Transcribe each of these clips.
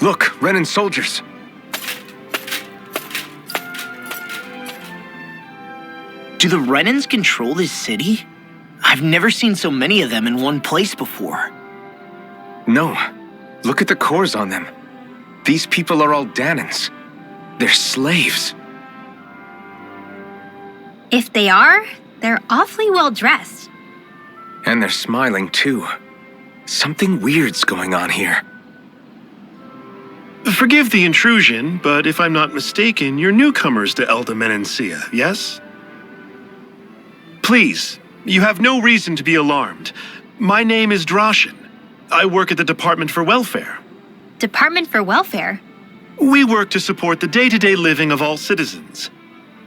Look, Renan soldiers. Do the Renans control this city? I've never seen so many of them in one place before. No. Look at the cores on them. These people are all Danans. They're slaves. If they are, they're awfully well dressed. And they're smiling too. Something weird's going on here. Forgive the intrusion, but if I'm not mistaken, you're newcomers to Elda Menencia, yes? Please, you have no reason to be alarmed. My name is Droshin. I work at the Department for Welfare. Department for Welfare? We work to support the day-to-day living of all citizens.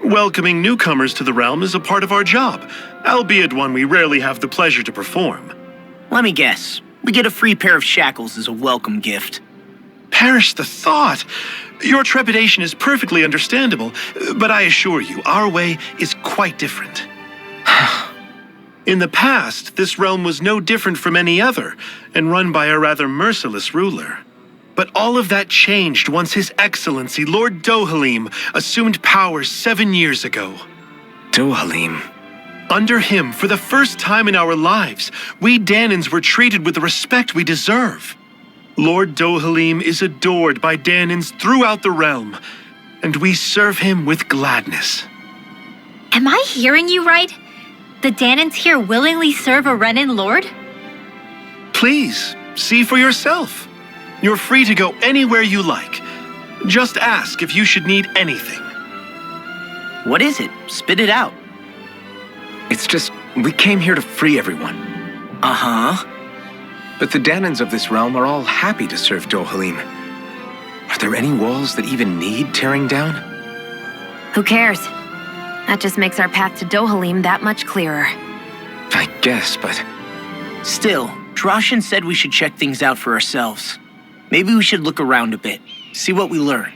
Welcoming newcomers to the realm is a part of our job, albeit one we rarely have the pleasure to perform. Let me guess. We get a free pair of shackles as a welcome gift. Perish the thought! Your trepidation is perfectly understandable, but I assure you, our way is quite different. In the past, this realm was no different from any other, and run by a rather merciless ruler. But all of that changed once His Excellency Lord Dohalim assumed power 7 years ago. Dohalim. Under him, for the first time in our lives, we Danans were treated with the respect we deserve. Lord Dohalim is adored by Danans throughout the realm, and we serve him with gladness. Am I hearing you right? The Danans here willingly serve a Renan lord? Please, see for yourself. You're free to go anywhere you like. Just ask if you should need anything. What is it? Spit it out. It's just, we came here to free everyone. Uh-huh. But the Danans of this realm are all happy to serve Dohalim. Are there any walls that even need tearing down? Who cares? That just makes our path to Dohalim that much clearer. I guess, but... Still, Droshin said we should check things out for ourselves. Maybe we should look around a bit, see what we learn.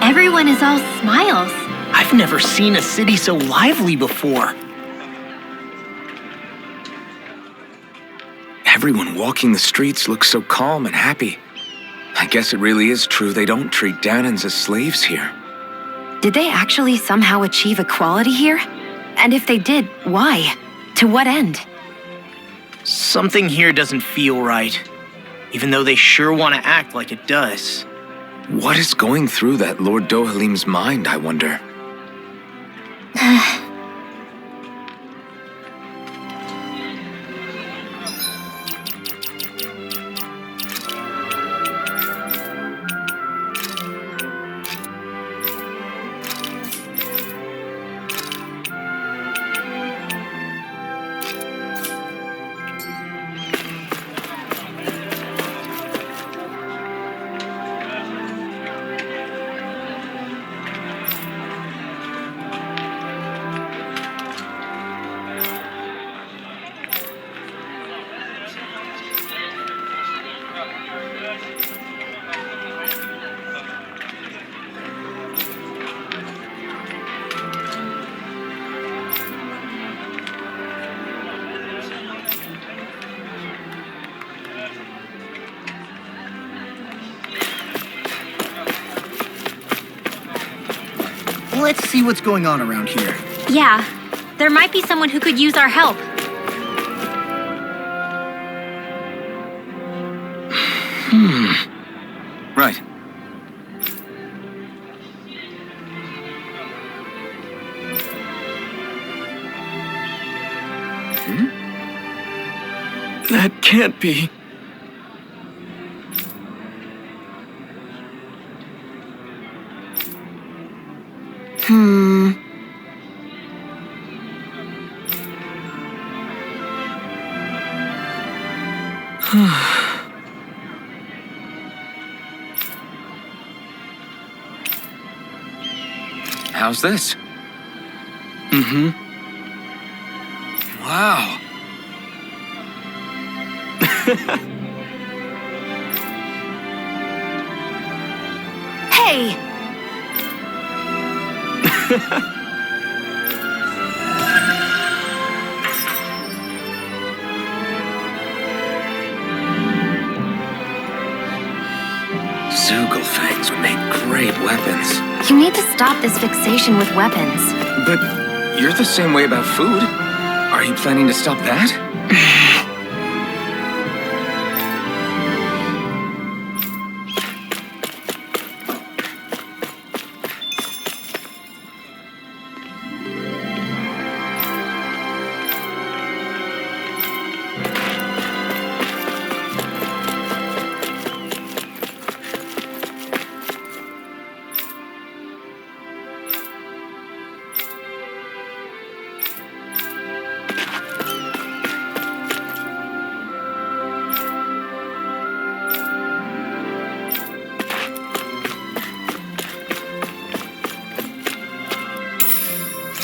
Everyone is all smiles. I've never seen a city so lively before. Everyone walking the streets looks so calm and happy. I guess it really is true they don't treat Danans as slaves here. Did they actually somehow achieve equality here? And if they did, why? To what end? Something here doesn't feel right, even though they sure want to act like it does. What is going through that Lord Dohalim's mind, I wonder? Let's see what's going on around here. Yeah, there might be someone who could use our help. Right. That can't be. How's this? Wow. Hey! Dougal fangs would make great weapons. You need to stop this fixation with weapons. But you're the same way about food. Are you planning to stop that?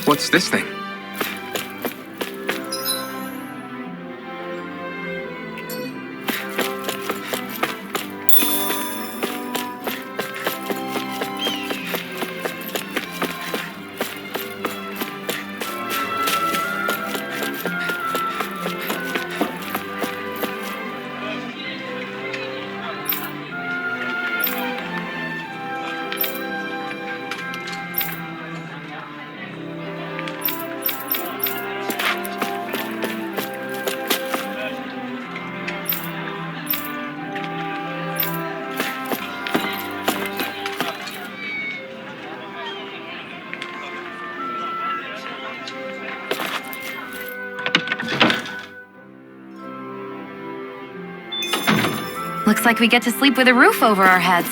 What's this thing? Looks like we get to sleep with a roof over our heads.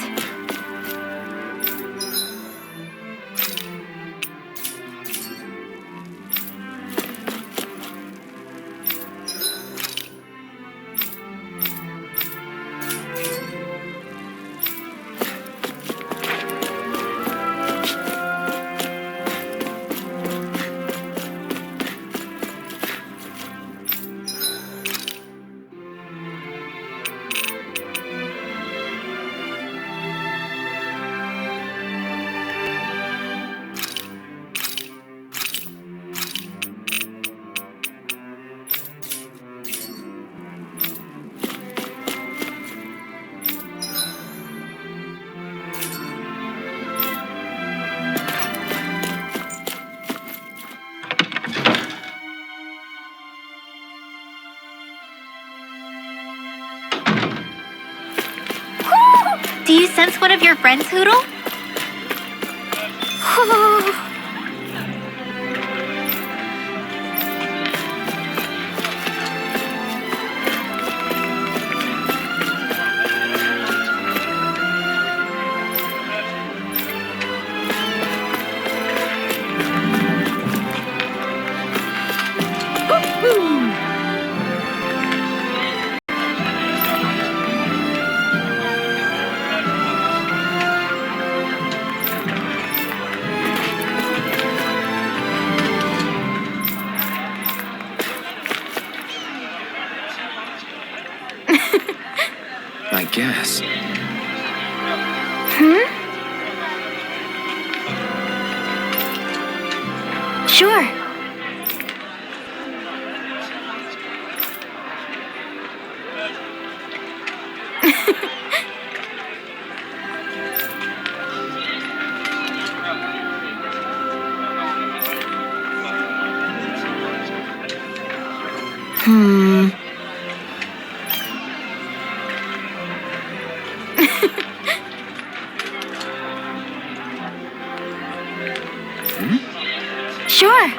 Do you sense one of your friends, Hoodle? I guess. Sure. Sure.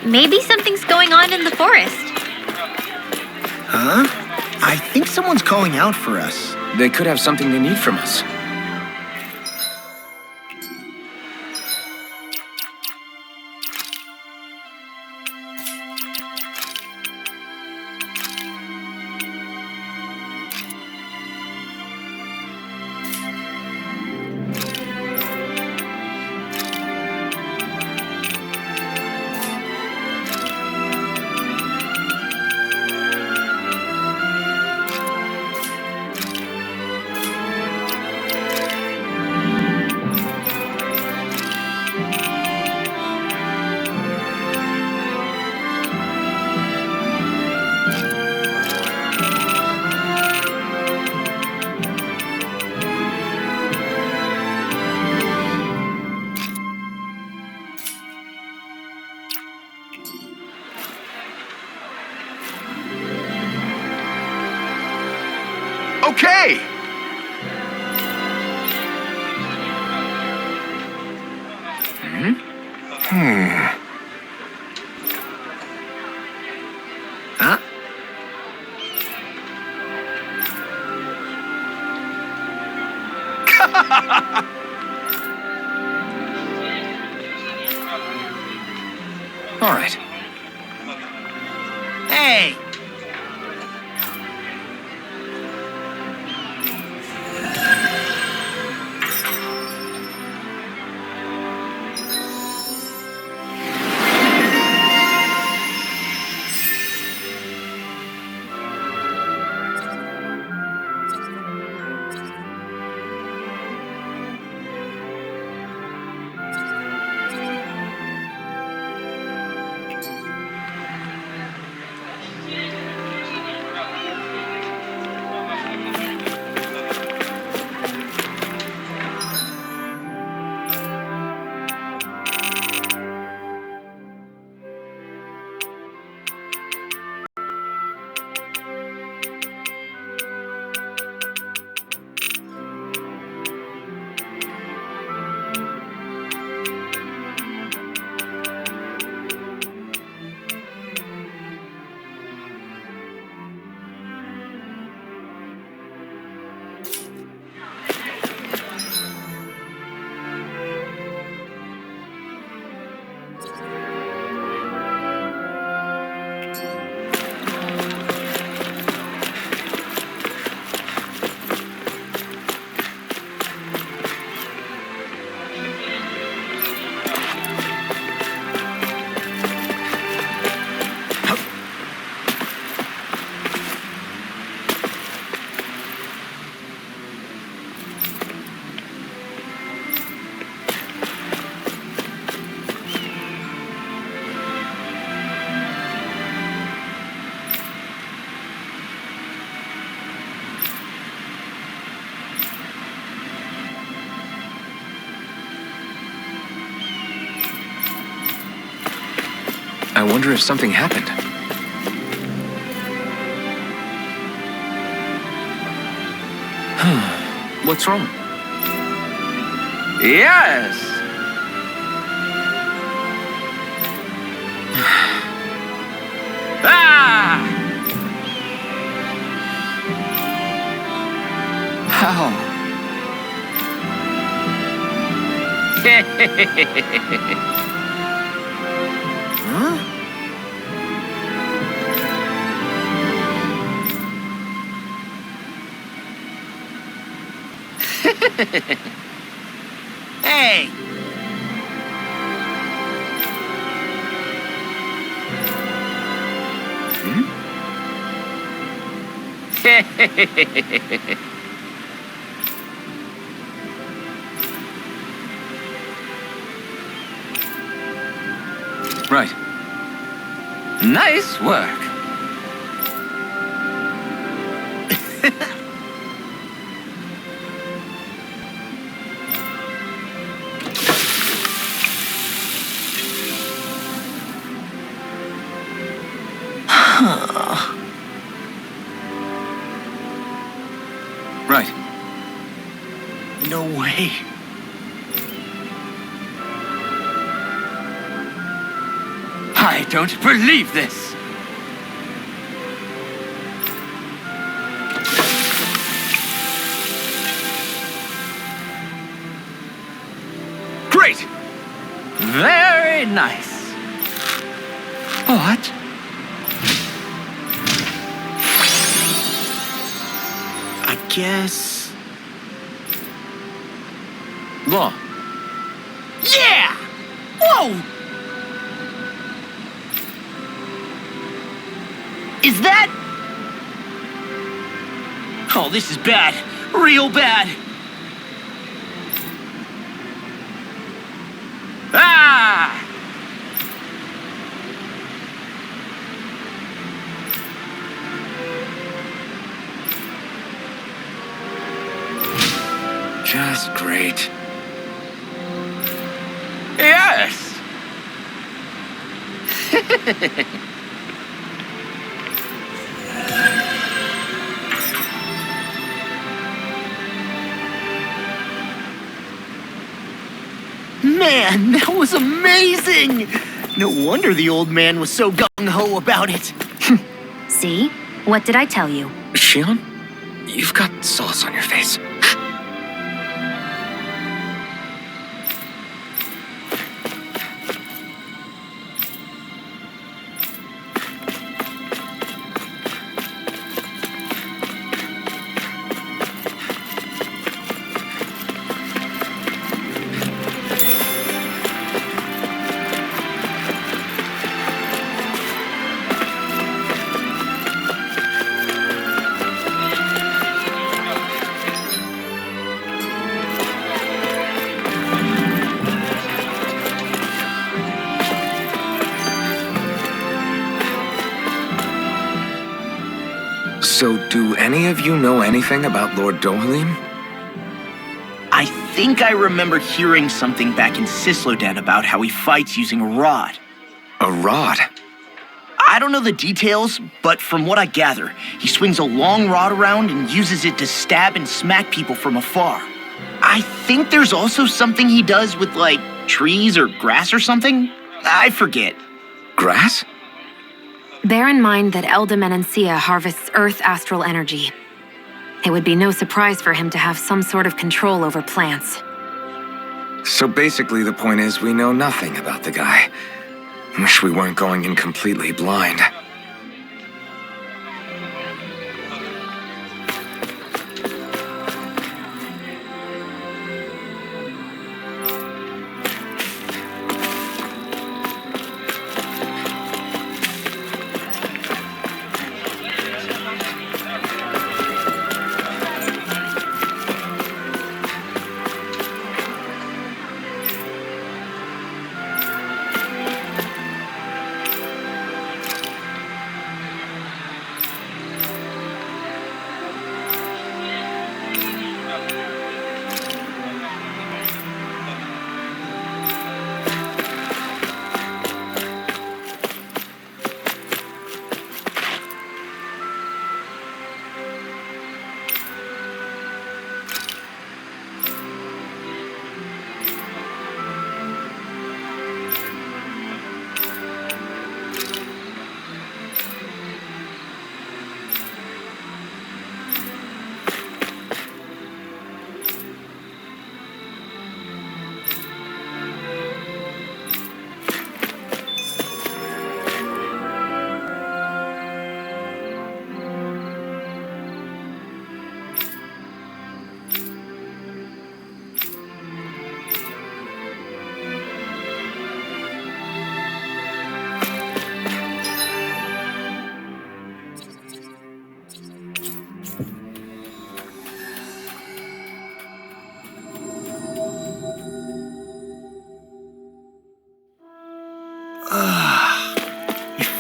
Maybe something's going on in the forest. Huh? I think someone's calling out for us. They could have something they need from us. Okay! Huh? All right. Hey! I wonder if something happened. What's wrong? Yes! Ah! How? Huh? Hey! Right. Nice work. Right. No way. I don't believe this. Great! Very nice. What? I guess... Law. Yeah! Whoa! Is that... Oh, this is bad. Real bad. Ah! Just great. Yes! Man, that was amazing! No wonder the old man was so gung-ho about it. See? What did I tell you? Shion, you've got sauce on your face. So, do any of you know anything about Lord Dohalim? I think I remember hearing something back in Sislodan about how he fights using a rod. A rod? I don't know the details, but from what I gather, he swings a long rod around and uses it to stab and smack people from afar. I think there's also something he does with, like, trees or grass or something. I forget. Grass? Bear in mind that Elda Menancia harvests Earth astral energy. It would be no surprise for him to have some sort of control over plants. So basically the point is we know nothing about the guy. Wish we weren't going in completely blind.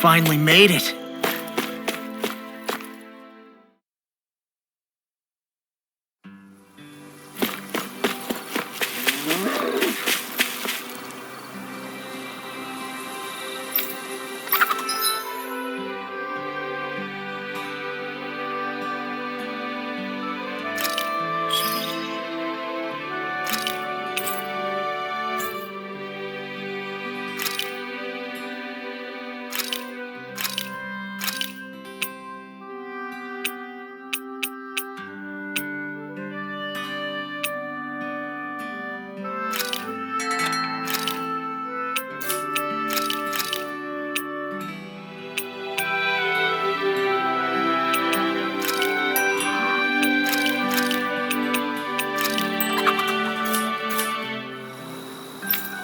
finally made it.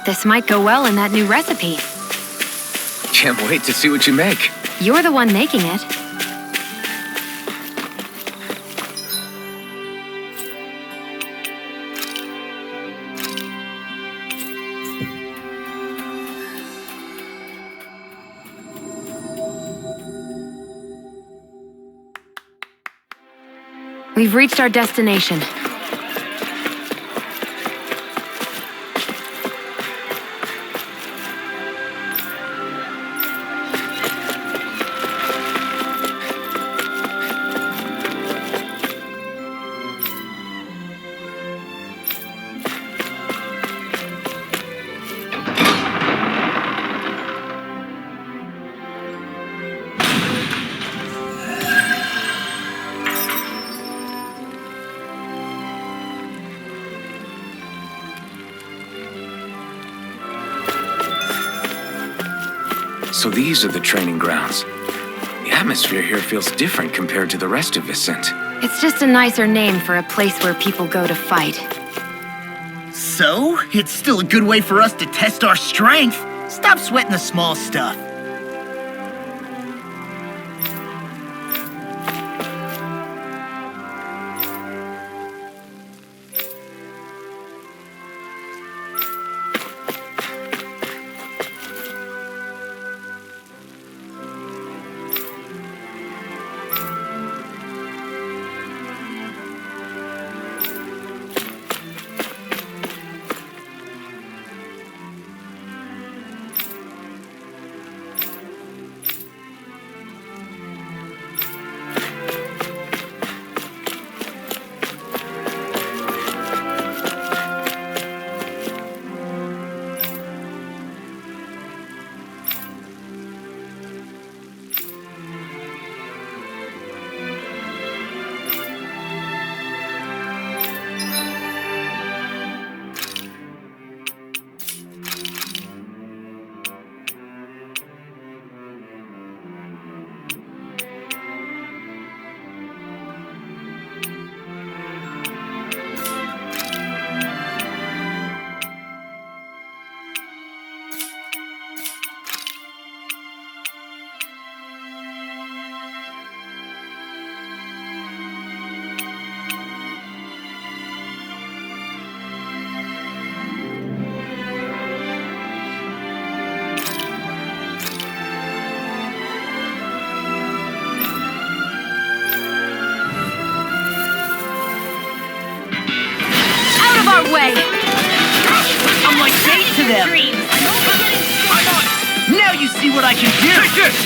This might go well in that new recipe. Can't wait to see what you make. You're the one making it. We've reached our destination. So these are the training grounds. The atmosphere here feels different compared to the rest of Viscint. It's just a nicer name for a place where people go to fight. So, it's still a good way for us to test our strength. Stop sweating the small stuff. Way. I'm like bait to them. Now you see what I can do. Take this!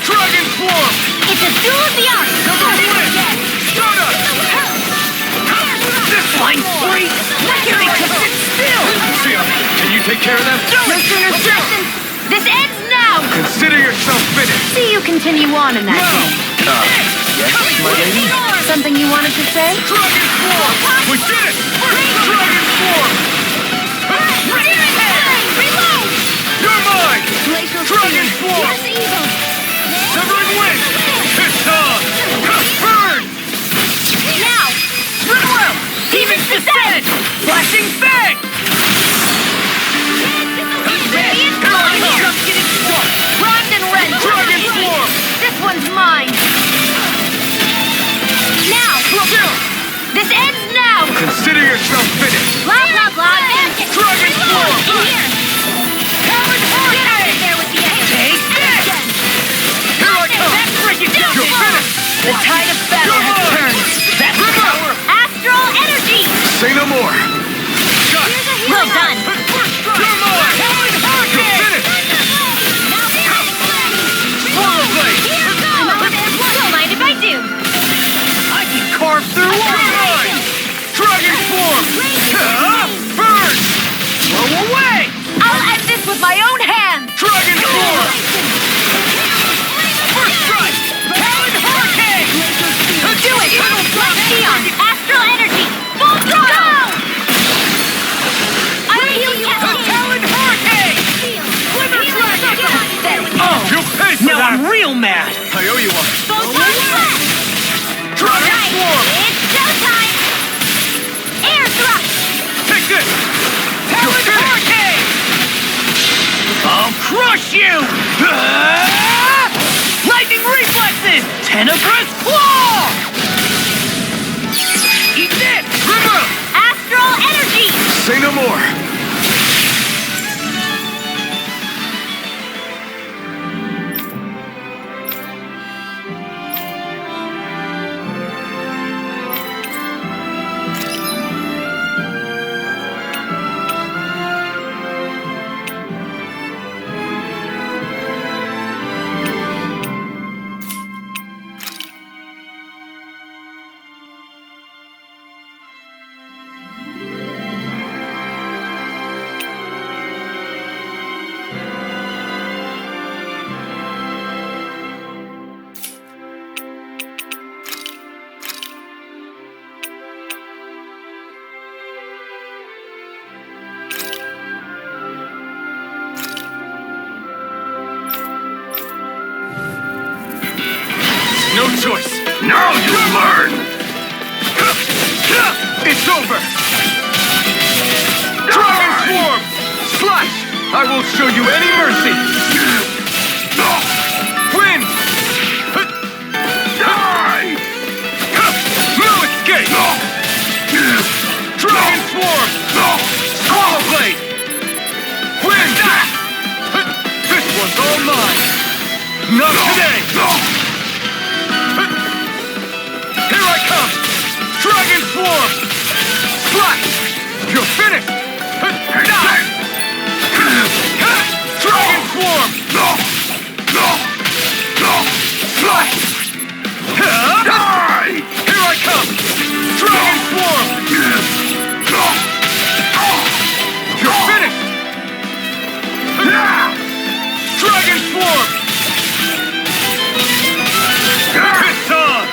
Dragon Form! It's a duel of the arts! Donut! This line freeze! Why can't they just sit still? Lucia, can you take care of them? No sooner strengthened! This ends now! Consider yourself finished! See you continue on in that game. Yes, my lady? Something you wanted to say? Dragon Form! We did it! Dragon Form! Reload! You're mine! Glacial Dragon Spear. Form! Here's evil! Severing Wind! It's on! Burn! Now! Swim! Demon Descent! Flashing Fang! Come on here! Primed and red! Dragon Form! This one's mine! Now! This ends now! Consider yourself finished! Blah, blah, blah! Dragon Form! In here! Talon Get out Hurricane! of there with the air! Take this! I'm real mad. I owe you one. Photon blast! Dragon Right, Swarm. it's showtime! Air thrust! Take this. Talon Hurricane! I'll crush you! Lightning Reflexes! Tenebrous Claw! Eat this! River. Astral energy! Say no more. No choice. Now you learn! It's over. Dragon Swarm. Slash. I won't show you any mercy. Win. Die! No escape. Dragon Swarm. Swallow Blade. Win. This one's all mine. Not today. Here I come! Dragon Swarm! Slash! You're finished! Die! Dragon Swarm! Slash! Die! Here I come! Dragon Swarm! You're finished! Dragon Swarm! It's on!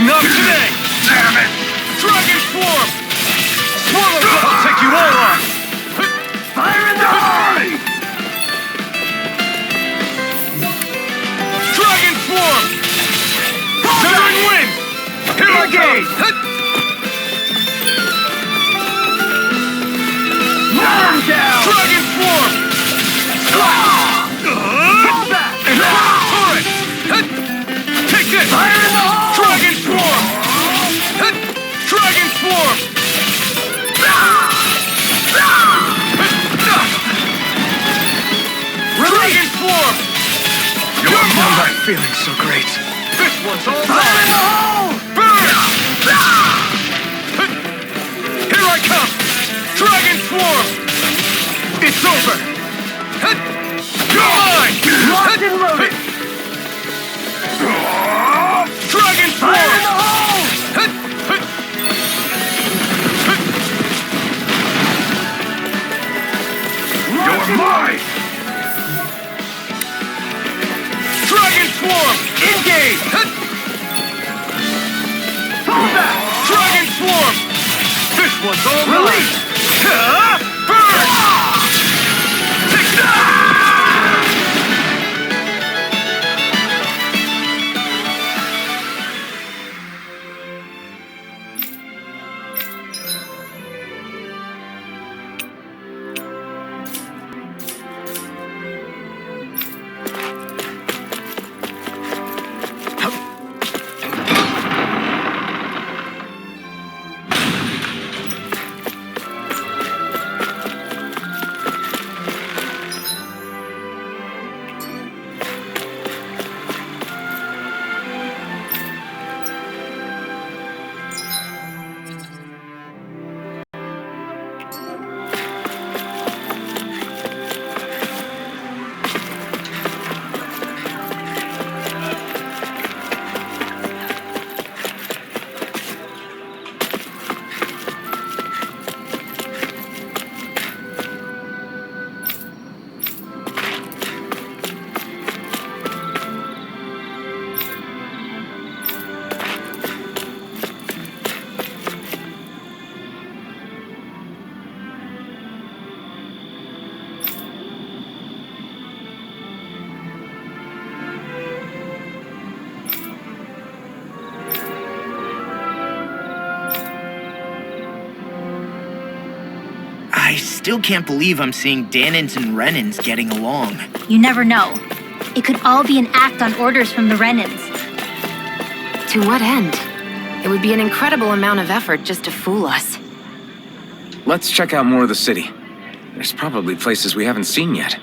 Not today! Damn it! Dragon Swarm! Swallow! I'll take you all on! Fire in the eye! Dragon Swarm! Southern Wind! Here I go! Dragon Swarm! And turret! Take this! Fire in the hole! Dragon Swarm! Dragon Swarm! Dragon Swarm! You're not feeling so great. This one's all mine! Burn! Here I come! Dragon Swarm! It's over! You're mine! Locked and loaded! Dragon Swarm! You're mine! Dragon Swarm! Engage! Dragon Swarm! This one's all mine! Release! Burn! Take that! still can't believe I'm seeing Danins and Renins getting along. You never know. It could all be an act on orders from the Renins. To what end? It would be an incredible amount of effort just to fool us. Let's check out more of the city. There's probably places we haven't seen yet.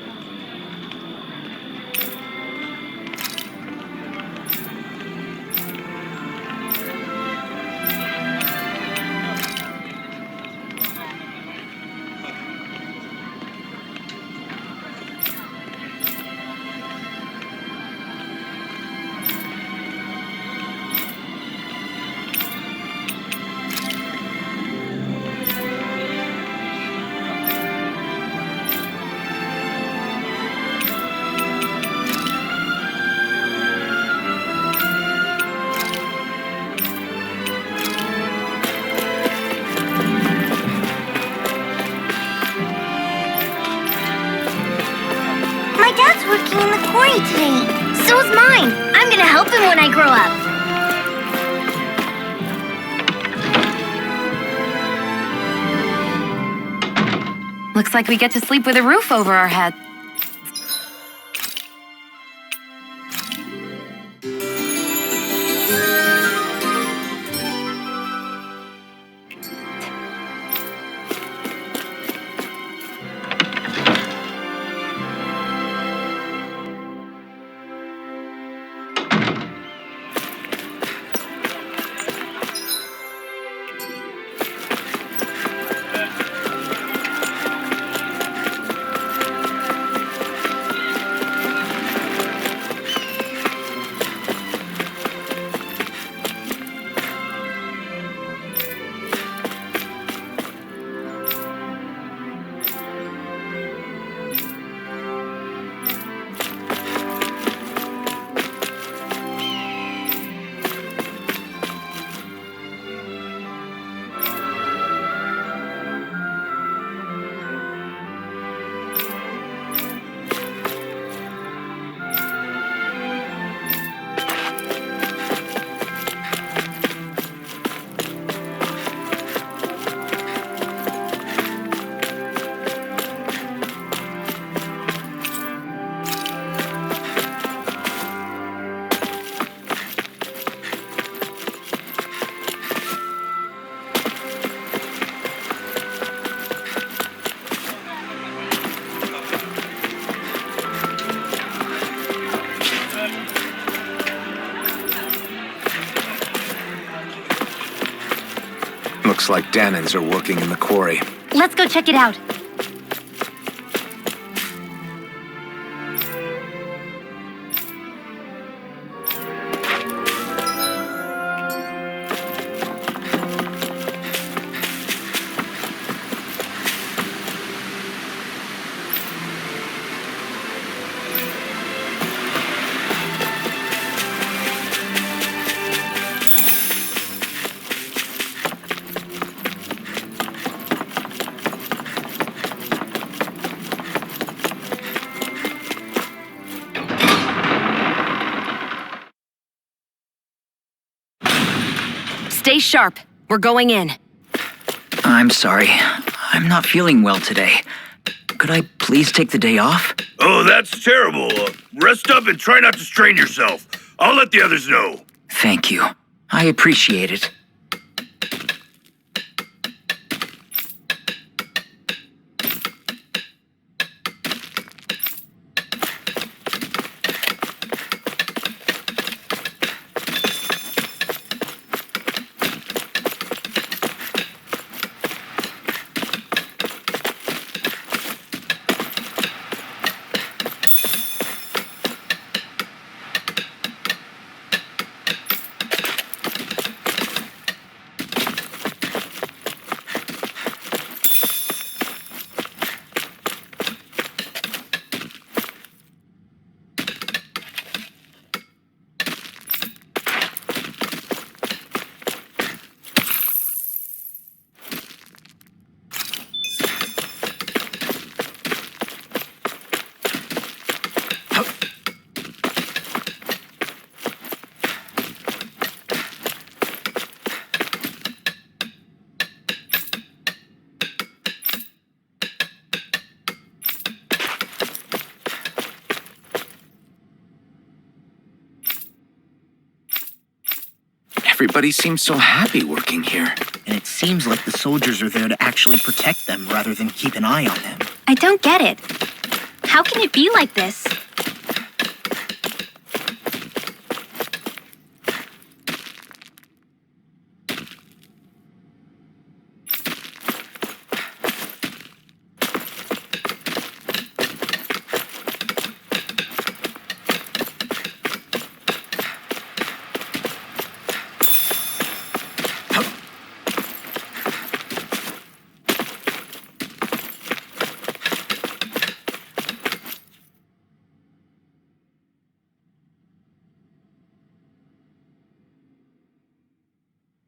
My dad's working in the quarry today. So's mine. I'm gonna help him when I grow up. Looks like we get to sleep with a roof over our head. Looks like Danins are working in the quarry. Let's go check it out. Stay sharp. We're going in. I'm sorry. I'm not feeling well today. Could I please take the day off? Oh, that's terrible. Rest up and try not to strain yourself. I'll let the others know. Thank you. I appreciate it. Everybody seems so happy working here. And it seems like the soldiers are there to actually protect them rather than keep an eye on them. I don't get it. How can it be like this?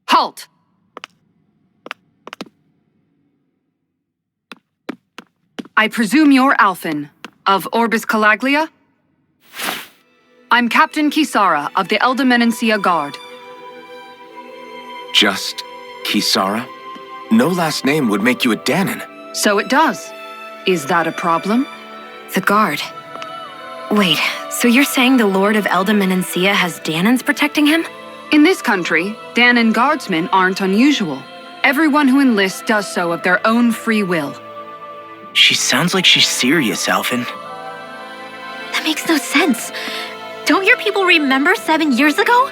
Halt! I presume you're Alphen, of Orbis Calaglia? I'm Captain Kisara of the Eldemenencia Guard. Just Kisara? No last name would make you a Danon. So it does. Is that a problem? The guard. Wait, so you're saying the Lord of Eldemenencia has Danons protecting him? In this country, Danon guardsmen aren't unusual. Everyone who enlists does so of their own free will. She sounds like she's serious, Alphen. That makes no sense. Don't your people remember 7 years ago?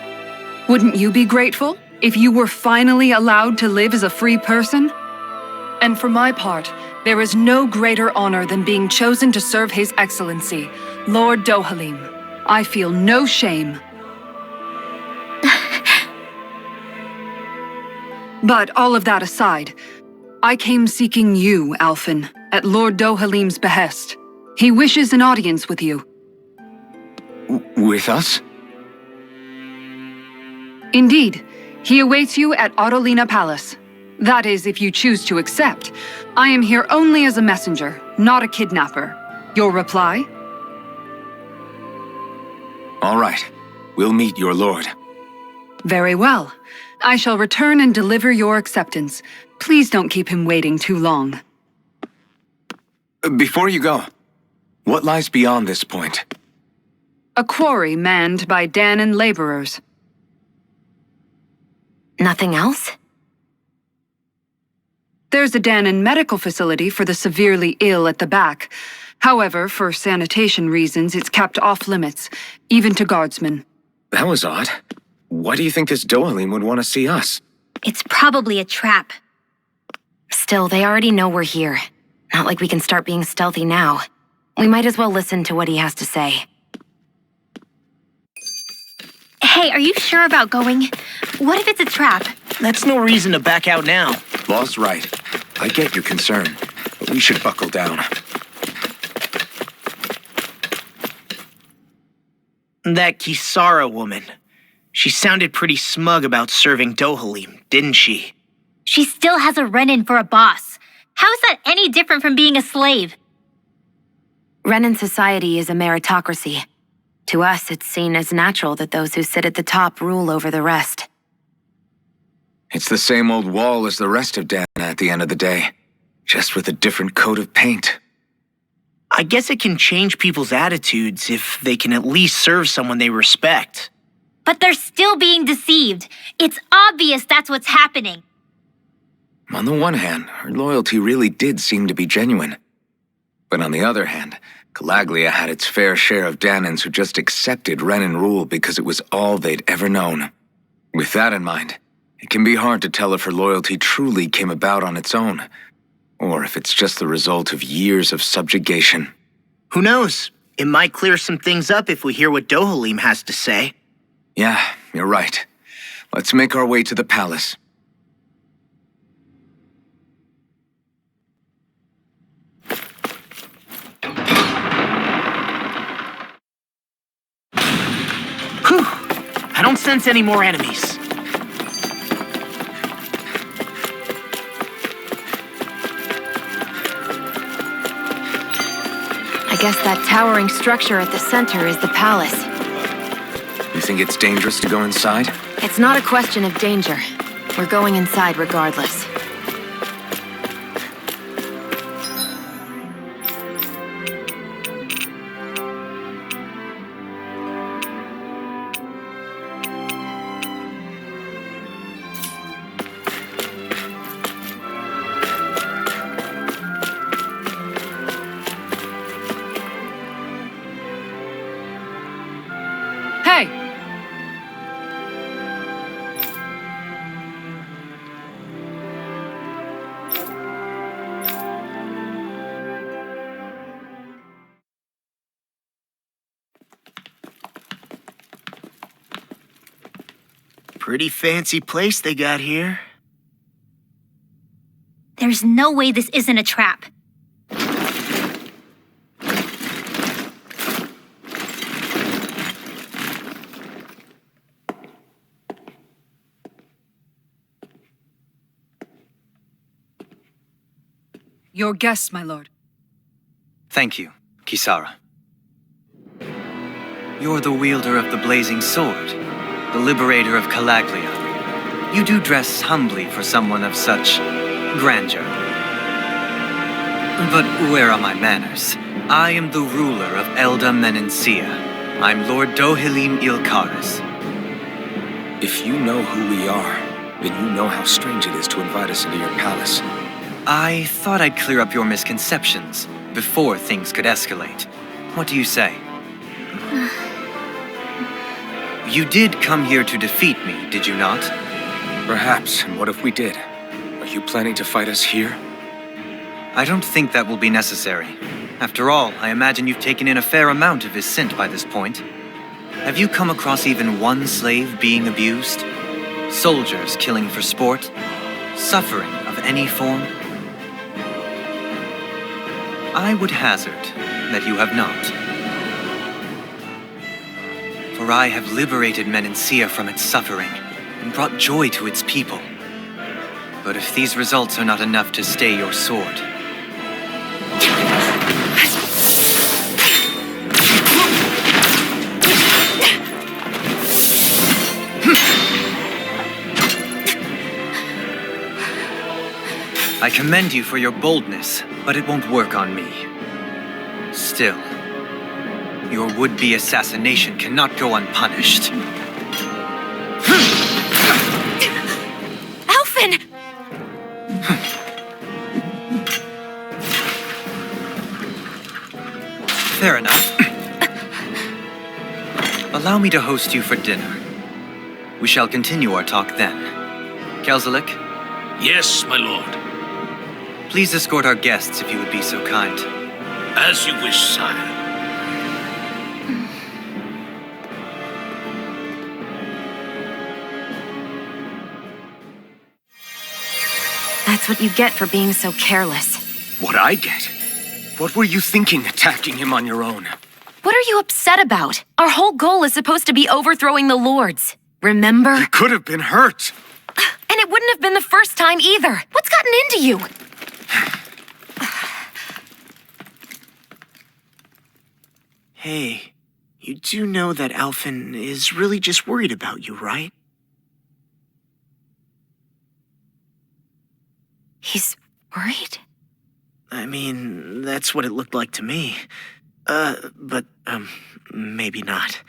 Wouldn't you be grateful if you were finally allowed to live as a free person? And for my part, there is no greater honor than being chosen to serve His Excellency, Lord Dohalim. I feel no shame. But all of that aside, I came seeking you, Alphen, at Lord Dohalim's behest. He wishes an audience with you. With us? Indeed. He awaits you at Autolina Palace. That is, if you choose to accept. I am here only as a messenger, not a kidnapper. Your reply? All right. We'll meet your lord. Very well. I shall return and deliver your acceptance. Please don't keep him waiting too long. Before you go, what lies beyond this point? A quarry manned by Danon laborers. Nothing else? There's a Danon medical facility for the severely ill at the back. However, for sanitation reasons, it's kept off limits, even to guardsmen. That was odd. Why do you think this Dohalim would want to see us? It's probably a trap. Still, they already know we're here. Not like we can start being stealthy now. We might as well listen to what he has to say. Hey, are you sure about going? What if it's a trap? That's no reason to back out now. Law's right. I get your concern, but we should buckle down. That Kisara woman. She sounded pretty smug about serving Dohalim, didn't she? She still has a Renin for a boss. How is that any different from being a slave? Renin society is a meritocracy. To us, it's seen as natural that those who sit at the top rule over the rest. It's the same old wall as the rest of Dana at the end of the day, just with a different coat of paint. I guess it can change people's attitudes if they can at least serve someone they respect. But they're still being deceived. It's obvious that's what's happening. On the one hand, her loyalty really did seem to be genuine. But on the other hand, Calaglia had its fair share of Danons who just accepted Renin rule because it was all they'd ever known. With that in mind, it can be hard to tell if her loyalty truly came about on its own, or if it's just the result of years of subjugation. Who knows? It might clear some things up if we hear what Dohalim has to say. Yeah, you're right. Let's make our way to the palace. Whew! I don't sense any more enemies. I guess that towering structure at the center is the palace. You think it's dangerous to go inside? It's not a question of danger. We're going inside regardless. Pretty fancy place they got here. There's no way this isn't a trap. Your guest, my lord. Thank you, Kisara. You're the wielder of the blazing sword, the liberator of Calaglia. You do dress humbly for someone of such grandeur. But where are my manners? I am the ruler of Elda Menencia. I'm Lord Dohilim Ilkaris. If you know who we are, then you know how strange it is to invite us into your palace. I thought I'd clear up your misconceptions before things could escalate. What do you say? You did come here to defeat me, did you not? Perhaps, and what if we did? Are you planning to fight us here? I don't think that will be necessary. After all, I imagine you've taken in a fair amount of Viscint by this point. Have you come across even one slave being abused? Soldiers killing for sport? Suffering of any form? I would hazard that you have not. For I have liberated Menencia from its suffering and brought joy to its people. But if these results are not enough to stay your sword, I commend you for your boldness, but it won't work on me. Still, your would-be assassination cannot go unpunished. Alphen! Fair enough. Allow me to host you for dinner. We shall continue our talk then. Kelzelik, Yes, my lord. please escort our guests if you would be so kind. As you wish, sire. That's what you get for being so careless. What I get? What were you thinking attacking him on your own? What are you upset about? Our whole goal is supposed to be overthrowing the lords. Remember? He could have been hurt. And it wouldn't have been the first time either. What's gotten into you? Hey, you do know that Alphen is really just worried about you, right? He's worried? I mean, that's what it looked like to me. But maybe not.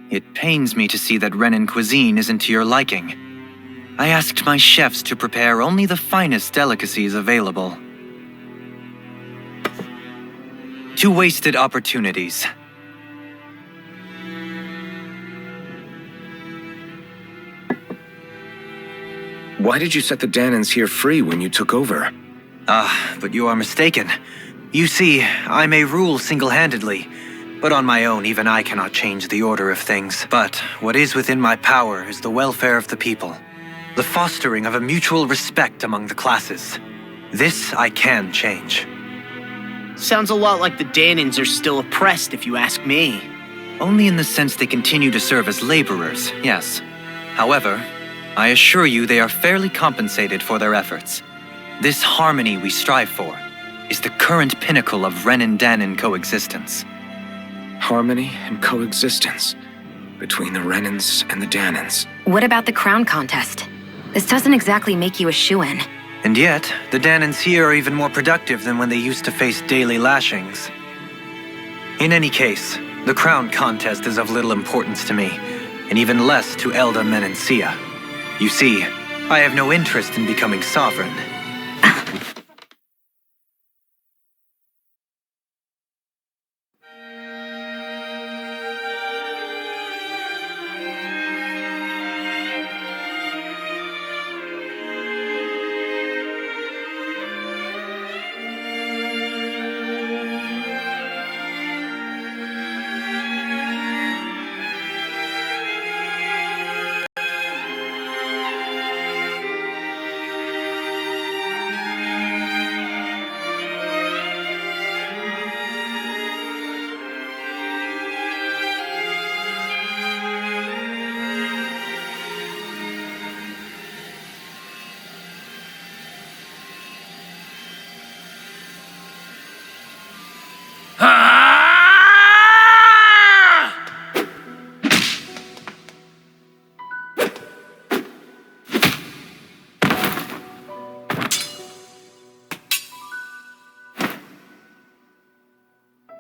It pains me to see that Renan cuisine isn't to your liking. I asked my chefs to prepare only the finest delicacies available. 2 wasted opportunities. Why did you set the Danans here free when you took over? But you are mistaken. You see, I may rule single-handedly, but on my own, even I cannot change the order of things. But what is within my power is the welfare of the people, the fostering of a mutual respect among the classes. This I can change. Sounds a lot like the Danans are still oppressed, if you ask me. Only in the sense they continue to serve as laborers, yes. However, I assure you they are fairly compensated for their efforts. This harmony we strive for is the current pinnacle of Renan-Danan coexistence. Harmony and coexistence between the Renans and the Danans. What about the crown contest? This doesn't exactly make you a shoo-in. And yet, the Danans here are even more productive than when they used to face daily lashings. In any case, the crown contest is of little importance to me. and even less to Elda Menencia. You see, I have no interest in becoming sovereign.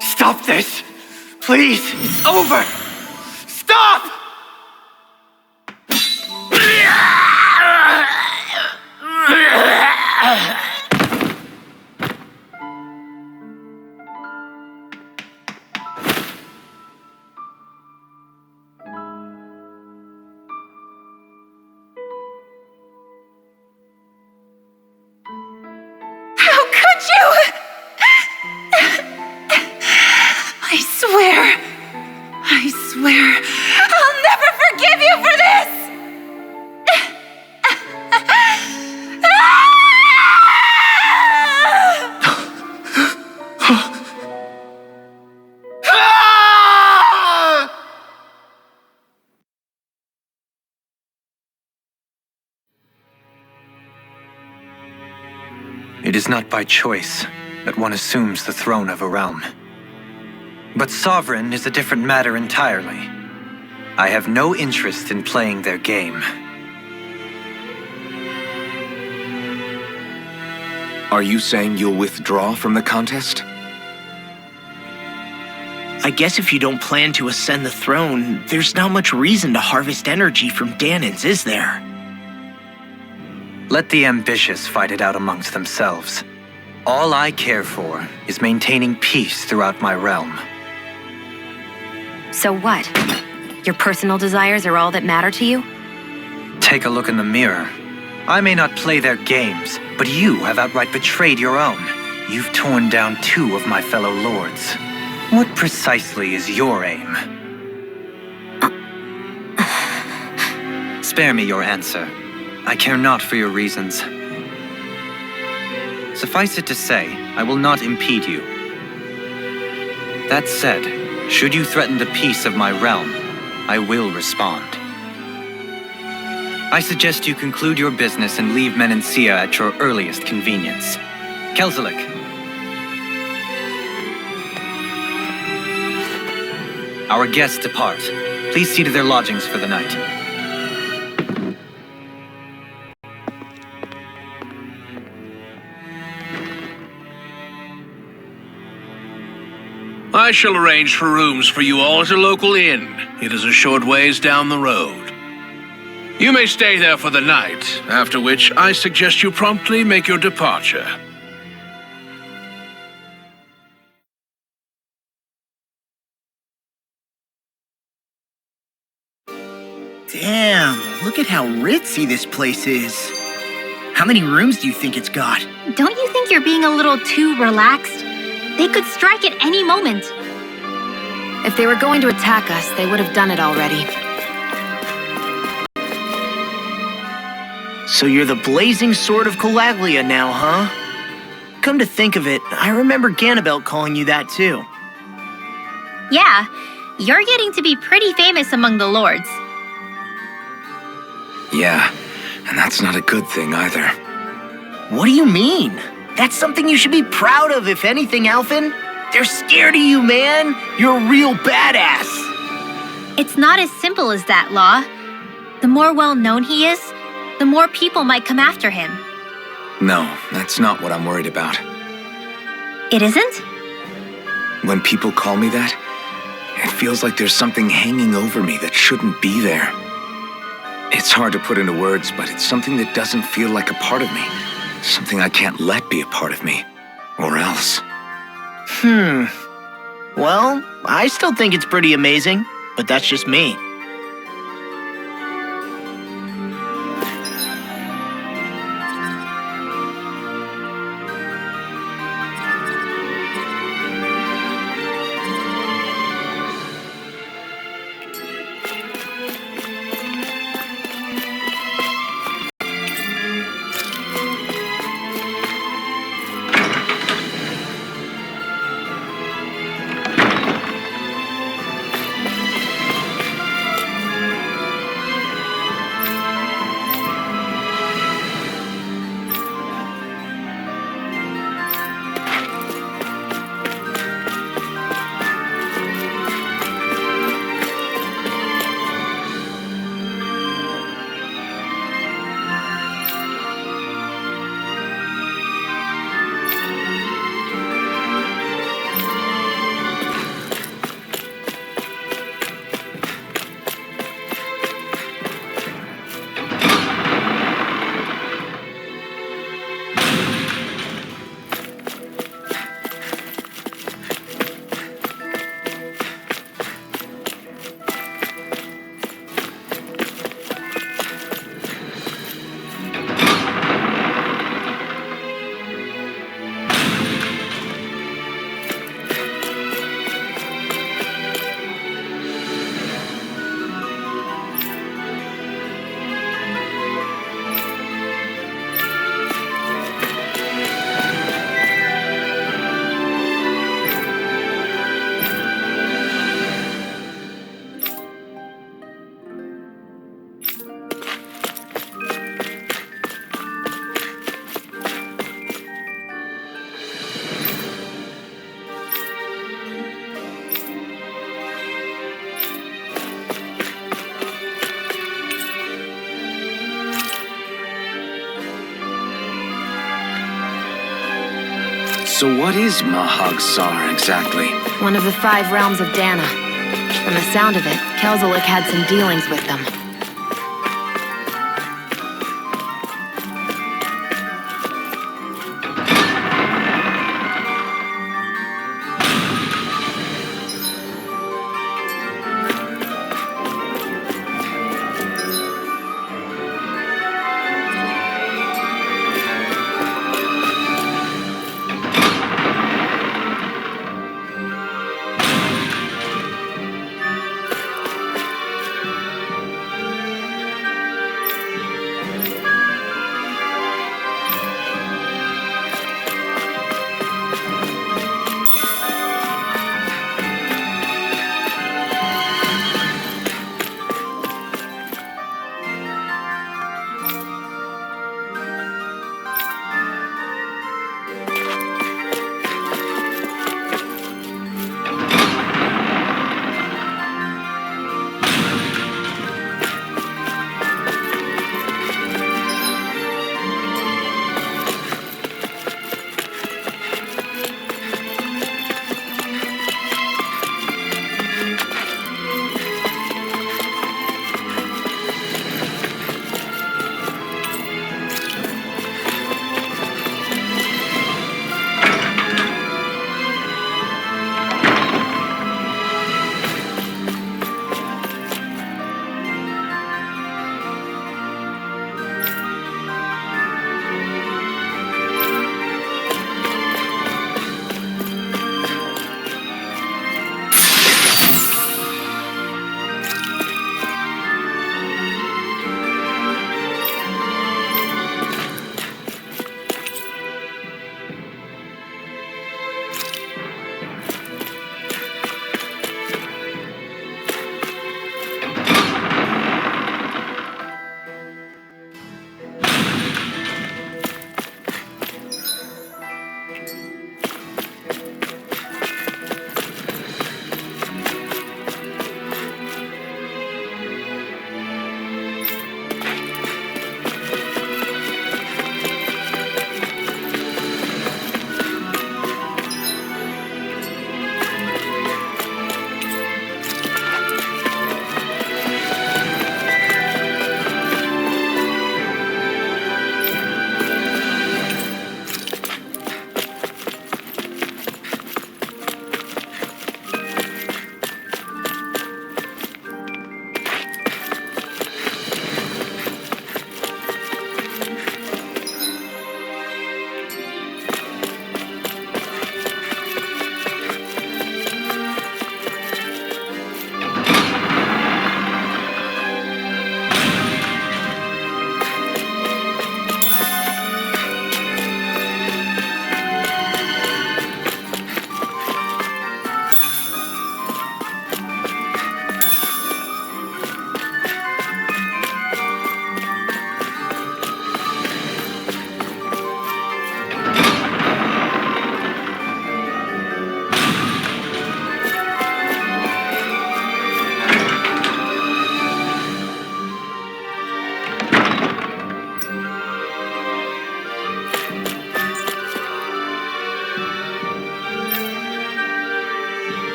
Stop this! Please! It's over! Stop! How could you? I swear, I'll never forgive you for this! It is not by choice that one assumes the throne of a realm. But sovereign is a different matter entirely. I have no interest in playing their game. Are you saying you'll withdraw from the contest? I guess if you don't plan to ascend the throne, there's not much reason to harvest energy from Danans, is there? Let the ambitious fight it out amongst themselves. All I care for is maintaining peace throughout my realm. So what? Your personal desires are all that matter to you? Take a look in the mirror. I may not play their games, but you have outright betrayed your own. You've torn down 2 of my fellow lords. What precisely is your aim? Spare me your answer. I care not for your reasons. Suffice it to say, I will not impede you. That said, should you threaten the peace of my realm, I will respond. I suggest you conclude your business and leave Menencia at your earliest convenience. Kelzelik. Our guests depart. Please see to their lodgings for the night. I shall arrange for rooms for you all at a local inn. It is a short ways down the road. You may stay there for the night, after which I suggest you promptly make your departure. Damn, look at how ritzy this place is. How many rooms do you think it's got? Don't you think you're being a little too relaxed? They could strike at any moment. If they were going to attack us, they would have done it already. So you're the blazing sword of Calaglia now, huh? Come to think of it, I remember Ganabelt calling you that too. Yeah, you're getting to be pretty famous among the lords. Yeah, and that's not a good thing either. What do you mean? That's something you should be proud of, if anything, Alphen. They're scared of you, man. You're a real badass. It's not as simple as that, Law. The more well-known he is, the more people might come after him. No, that's not what I'm worried about. It isn't? When people call me that, It feels like there's something hanging over me that shouldn't be there. It's hard to put into words, but it's something that doesn't feel like a part of me. Something I can't let be a part of me. Or else. Well, I still think it's pretty amazing, but that's just me. So what is Mahag Sar exactly? One of the 5 realms of Dana. From the sound of it, Kelzelik had some dealings with them.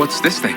What's this thing?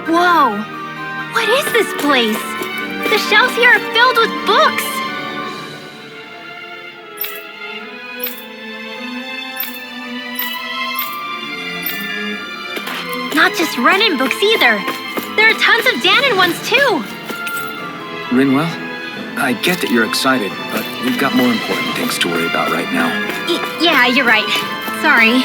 Whoa! What is this place? The shelves here are filled with books! Not just Renin books either. There are tons of Danon ones too! Rinwell, I get that you're excited, but we've got more important things to worry about right now. Yeah, you're right. Sorry.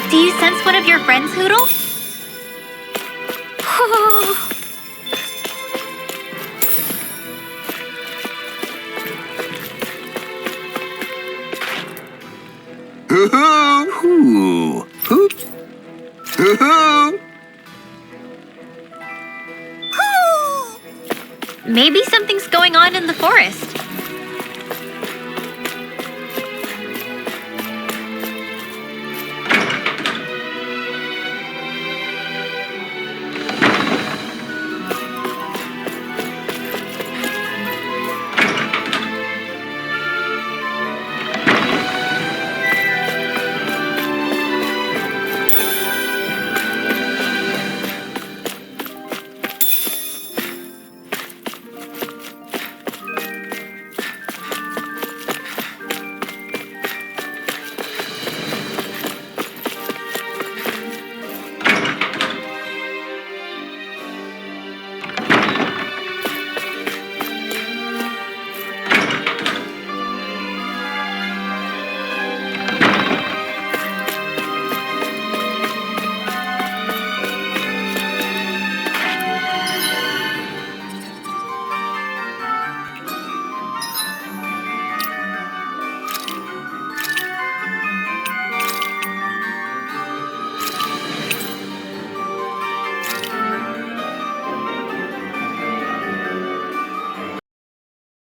Do you sense one of your friends, Hoodle? Maybe something's going on in the forest.